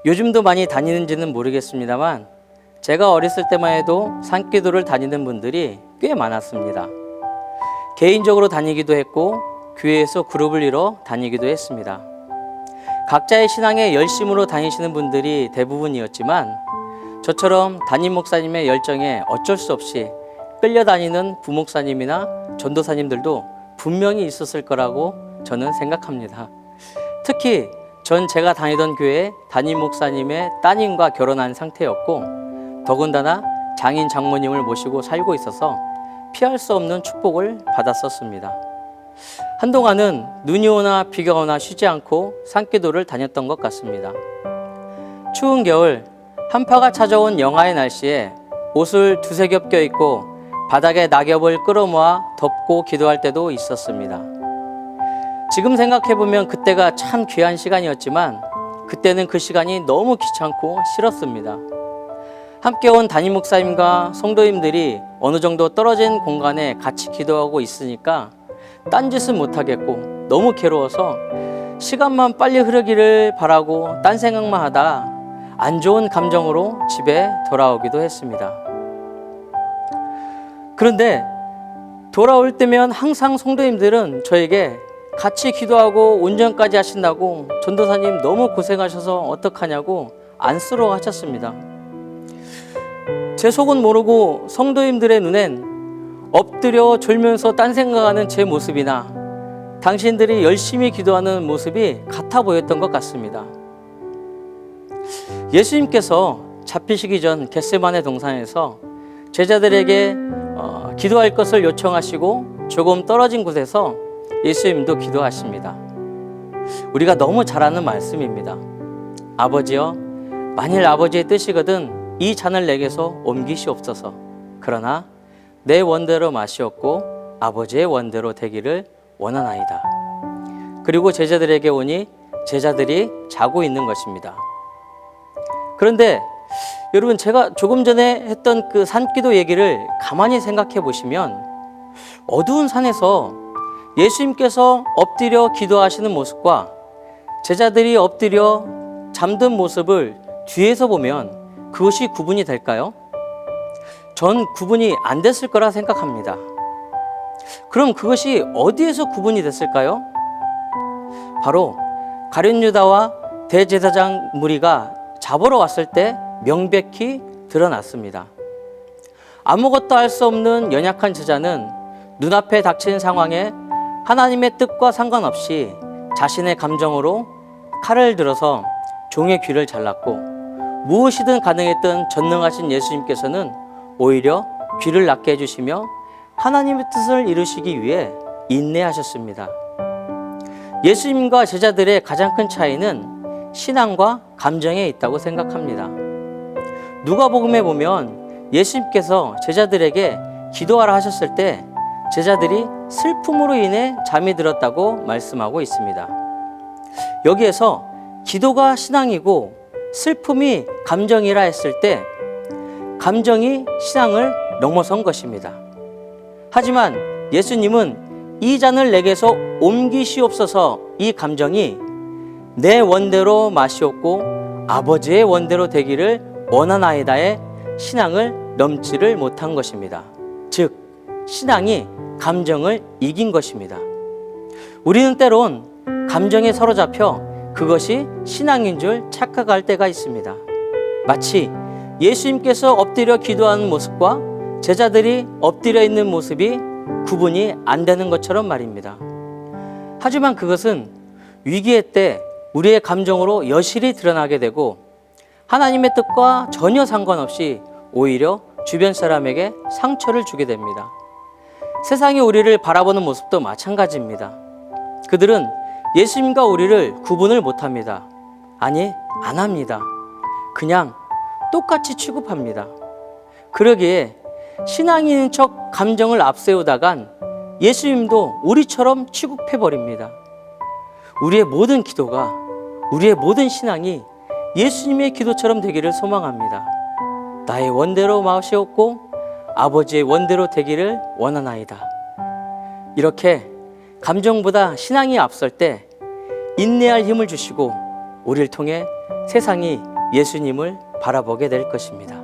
요즘도 많이 다니는지는 모르겠습니다만 제가 어렸을 때만 해도 산기도를 다니는 분들이 꽤 많았습니다. 개인적으로 다니기도 했고 교회에서 그룹을 이뤄 다니기도 했습니다. 각자의 신앙에 열심으로 다니시는 분들이 대부분이었지만 저처럼 담임 목사님의 열정에 어쩔 수 없이 끌려다니는 부목사님이나 전도사님들도 분명히 있었을 거라고 저는 생각합니다. 특히 전 제가 다니던 교회 담임 목사님의 따님과 결혼한 상태였고 더군다나 장인 장모님을 모시고 살고 있어서 피할 수 없는 축복을 받았었습니다. 한동안은 눈이 오나 비가 오나 쉬지 않고 산기도를 다녔던 것 같습니다. 추운 겨울 한파가 찾아온 영하의 날씨에 옷을 두세 겹 껴입고 바닥에 낙엽을 끌어모아 덮고 기도할 때도 있었습니다. 지금 생각해보면 그때가 참 귀한 시간이었지만 그때는 그 시간이 너무 귀찮고 싫었습니다. 함께 온 담임 목사님과 성도님들이 어느 정도 떨어진 공간에 같이 기도하고 있으니까 딴짓은 못하겠고 너무 괴로워서 시간만 빨리 흐르기를 바라고 딴 생각만 하다 안 좋은 감정으로 집에 돌아오기도 했습니다. 그런데 돌아올 때면 항상 성도님들은 저에게 같이 기도하고 운전까지 하신다고 전도사님 너무 고생하셔서 어떡하냐고 안쓰러워 하셨습니다. 제 속은 모르고 성도님들의 눈엔 엎드려 졸면서 딴 생각하는 제 모습이나 당신들이 열심히 기도하는 모습이 같아 보였던 것 같습니다. 예수님께서 잡히시기 전 겟세마네 동산에서 제자들에게 기도할 것을 요청하시고 조금 떨어진 곳에서 예수님도 기도하십니다. 우리가 너무 잘 아는 말씀입니다. 아버지여, 만일 아버지의 뜻이거든 이 잔을 내게서 옮기시옵소서. 그러나 내 원대로 마시옵고 아버지의 원대로 되기를 원하나이다. 그리고 제자들에게 오니 제자들이 자고 있는 것입니다. 그런데 여러분, 제가 조금 전에 했던 그 산기도 얘기를 가만히 생각해 보시면 어두운 산에서 예수님께서 엎드려 기도하시는 모습과 제자들이 엎드려 잠든 모습을 뒤에서 보면 그것이 구분이 될까요? 전 구분이 안 됐을 거라 생각합니다. 그럼 그것이 어디에서 구분이 됐을까요? 바로 가룟 유다와 대제사장 무리가 잡으러 왔을 때 명백히 드러났습니다. 아무것도 할 수 없는 연약한 제자는 눈앞에 닥친 상황에 하나님의 뜻과 상관없이 자신의 감정으로 칼을 들어서 종의 귀를 잘랐고 무엇이든 가능했던 전능하신 예수님께서는 오히려 귀를 낫게 해주시며 하나님의 뜻을 이루시기 위해 인내하셨습니다. 예수님과 제자들의 가장 큰 차이는 신앙과 감정에 있다고 생각합니다. 누가복음에 보면 예수님께서 제자들에게 기도하라 하셨을 때 제자들이 슬픔으로 인해 잠이 들었다고 말씀하고 있습니다. 여기에서 기도가 신앙이고 슬픔이 감정이라 했을 때 감정이 신앙을 넘어선 것입니다. 하지만 예수님은 이 잔을 내게서 옮기시옵소서, 이 감정이 내 원대로 마시옵고 아버지의 원대로 되기를 원하나이다의 신앙을 넘지를 못한 것입니다. 즉 신앙이 감정을 이긴 것입니다. 우리는 때론 감정에 사로잡혀 그것이 신앙인 줄 착각할 때가 있습니다. 마치 예수님께서 엎드려 기도하는 모습과 제자들이 엎드려 있는 모습이 구분이 안 되는 것처럼 말입니다. 하지만 그것은 위기의 때 우리의 감정으로 여실히 드러나게 되고 하나님의 뜻과 전혀 상관없이 오히려 주변 사람에게 상처를 주게 됩니다. 세상이 우리를 바라보는 모습도 마찬가지입니다. 그들은 예수님과 우리를 구분을 못합니다. 아니, 안 합니다. 그냥 똑같이 취급합니다. 그러기에 신앙인인 척 감정을 앞세우다간 예수님도 우리처럼 취급해버립니다. 우리의 모든 기도가, 우리의 모든 신앙이 예수님의 기도처럼 되기를 소망합니다. 나의 원대로 마시옵고 아버지의 원대로 되기를 원하나이다. 이렇게 감정보다 신앙이 앞설 때 인내할 힘을 주시고 우리를 통해 세상이 예수님을 바라보게 될 것입니다.